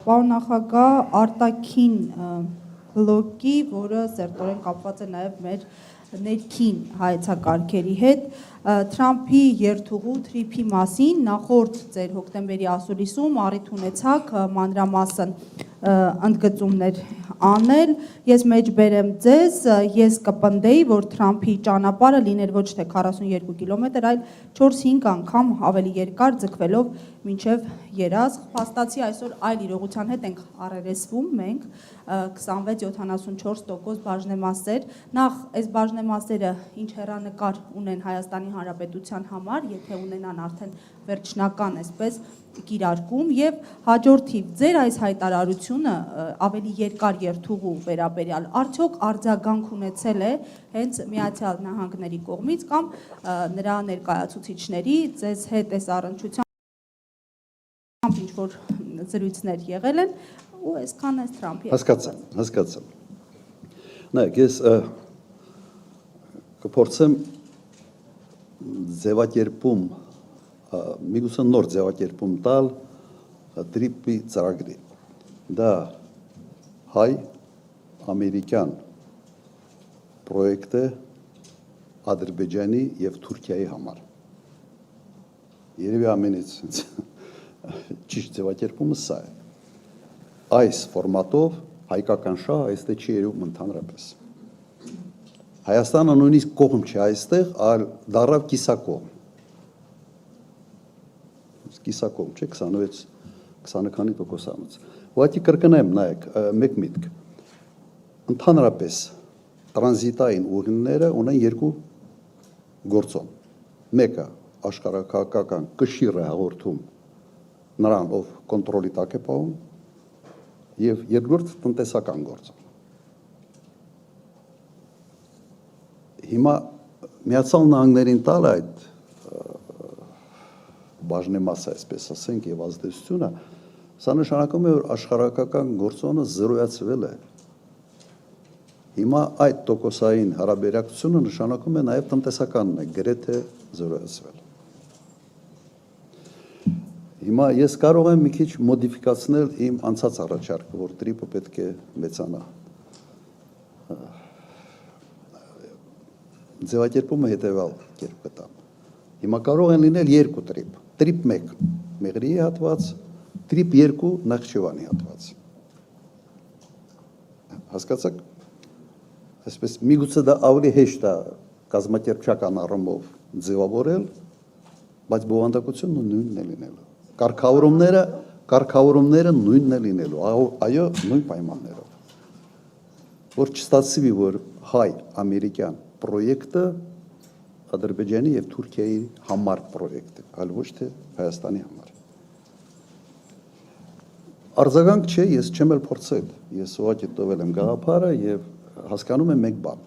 Պարոն նախագահ, արտաքին բլոկի, որը սերտորեն կապված է նաև մեր ներքին հայեցակարգերի հետ, Թրամփի երթուղու թրիփի մասին նախորդ ձեր հոկտեմբերի ասուլիսում առիթ ունեցաք մանրամասն ընդգծումներ անել, ես մեջ բերեմ ձեզ, ես կպնդեի, որ Թրամփի ճանապարհը լիներ ոչ թե 42 կիլոմետր, այլ 4-5 անգամ ավելի երկար ձգվելով մինչև երազղ, փաստացի այսօր այլ իրողության հետ ենք առերեսվում մենք, 26-74% բաժնեմասեր, նախ այս բաժնեմասերը ինչ հեռանկար ունեն Հայաստանի Հանրապետության համար, եթե ունենան արդեն վերջնական այսպես կիրարկում եւ հաջորդիվ ձեր այս հայտարարությունը ավելի երկար երթուղու վերաբերյալ արդյոք արձագանք ունեցել է հենց Միացյալ Նահանգների կողմից կամ նրա ներկայացուցիչների ձեզ հետ այս առնչությամբ ինչ որ զրույցներ եղել են ու այսքան այս Թրամփի հասկացա նայեք ես կփորձեմ ձևակերպում միգուցե նոր ձևակերպում տալ տրիպի ծրագրի դա հայ ամերիկյան պրոյեկտ է Ադրբեջանի եւ Թուրքիայի համար երևի ամենից ճիշտ ձևակերպումը սա է այս ֆորմատով հայկական շահ այստեղ չի երևում ընդհանրապես Հայաստանը նույնիսկ կողմ չի այստեղ, այլ դառավ կիսակողմ։ Կիսակողմ չէ 26-20%-անից։ Ուղղակի կրկնեմ, նայեք, մեկ միտք։ Ընդհանրապես տրանզիտային ուղիները ունեն երկու գործոն։ Մեկը աշխարհակահաղական կշիռ է հաղորդում նրան, ով կոնտրոլի տակ է պահում, եւ երկրորդ տնտեսական գործոն։ Հիմա Միացյալ Նահանգներին տալ այդ բաժնեմասը, այսպես ասենք, եւ ազդեցությունը, սա նշանակում է, որ աշխարհակական գործոնը զրոյացվել է։ Հիմա այդ տոկոսային հարաբերակցությունը նշանակում է նաեւ տնտեսականն է գրեթե զրոյացվել։ Հիմա ես կարող եմ մի քիչ մոդիֆիկացնել իմ անցած առաջարկը, որ տրիպը պետք է մեծանա։ Ձևակերպումը հետևյալ կերպ կտամ։ Հիմա կարող են լինել երկու տրիպ։ Տրիպ 1 Մեղրիի հատված, տրիպ 2 Նախճիվանի հատված։ Հասկացաք։ Այսպես միգուցե դա ավելի հեշտ է կազմակերպչական առումով ձևավորել, բայց բովանդակությունը նույնն է լինելու։ Կարգավորումները նույնն է լինելու, այո, նույն պայմաններով։ Որ չստացվի, որ հայ-ամերիկյան պրոյեկտը Ադրբեջանի եւ Թուրքիայի համար պրոյեկտ է, այլ ոչ թե Հայաստանի համար։ Արձագանք չէ, ես չեմ էլ փորձել, ես ուղղակի տվել եմ գաղափարը եւ հասկանում եմ մեկ բան,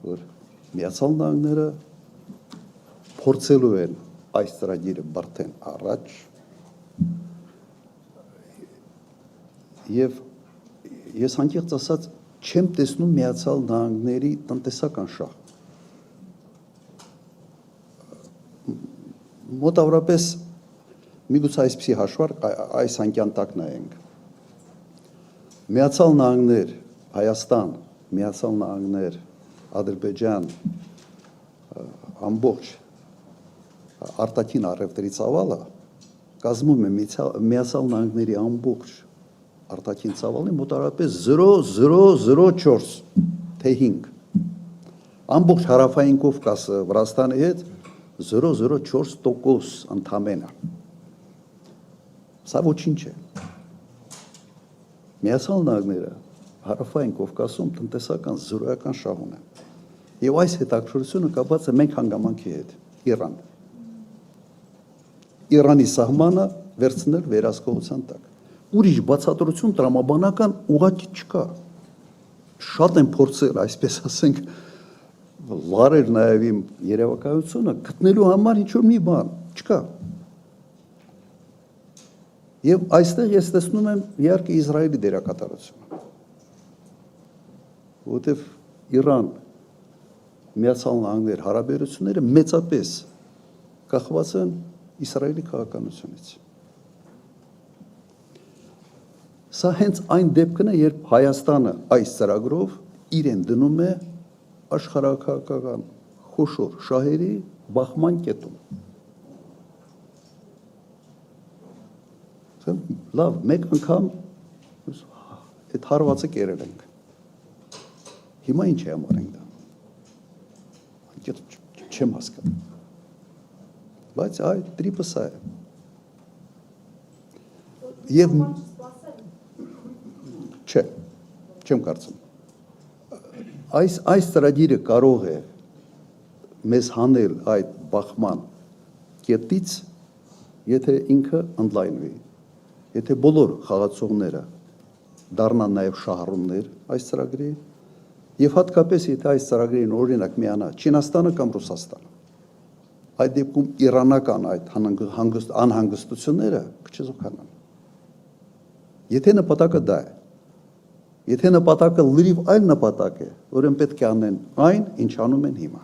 որ Միացյալ Նահանգները փորձելու են այս ծրագիրը բրթեն առաջ եւ ես անկեղծ ասած չեմ տեսնում Միացյալ Նահանգների տնտեսական շահ մոտավորապես միգուցե այսպիսի հաշվարկ այս անկյան տակ նայենք Միացյալ Նահանգներ Հայաստան Միացյալ Նահանգներ Ադրբեջան ամբողջ արտաքին առևտրի ծավալը կազմում է Միացյալ Նահանգների ամբողջ արտաքին ծավալի մոտավորապես 0.004 թե 5 ամբողջ հարավային Կովկասը Վրաստանի հետ 0.04% ընդամենը սա ոչինչ է Միացյալ Նահանգները հարավային Կովկասում տնտեսական զրոյական շահ ունեն եւ այս հետաքրքրությունը կապված է մենք հանգամանքի հետ Իրան Իրանի սահմանը վերցնել վերահսկողության տակ ուրիշ բացատրություն տրամաբանական ուղղակի չկա շատ են փորձել այսպես ասենք լարել նաեւ իմ երևակայությունը գտնելու համար ինչ որ մի բան չկա եւ այստեղ ես տեսնում եմ իհարկե Իսրայելի դերակատարությունը որովհետեւ Իրան Միացյալ Նահանգներ հարաբերությունները մեծապես կախված են Իսրայելի քաղաքականությունից Սա հենց այն դեպքն է, երբ Հայաստանը այս ծրագրով իրեն դնում է աշխարհակահաղական խոշոր շահերի բախման կետում։ Լավ, մեկ անգամ այդ հարվածը կերել ենք։ Հիմա ինչ է ամառենք դա։ Չեմ հասկանում։ Բայց այդ տրիպը սա է։ Եվ չէ, չեմ կարծում։ Այս ծրագիրը կարող է մեզ հանել այդ բախման կետից, եթե ինքը ընդլայնվի, եթե բոլոր խաղացողները դառնան նաև շահառուներ այս ծրագրի, եւ հատկապես եթե այս ծրագրին օրինակ միանա Չինաստանը կամ Ռուսաստանը, այդ դեպքում իրանական այդ անհանգստությունները կչեզոքանան։ Եթե նպատակը դա է, եթե նպատակը լրիվ այլ նպատակ է, ուրեմն պետք է անեն այն, ինչ անում են հիմա։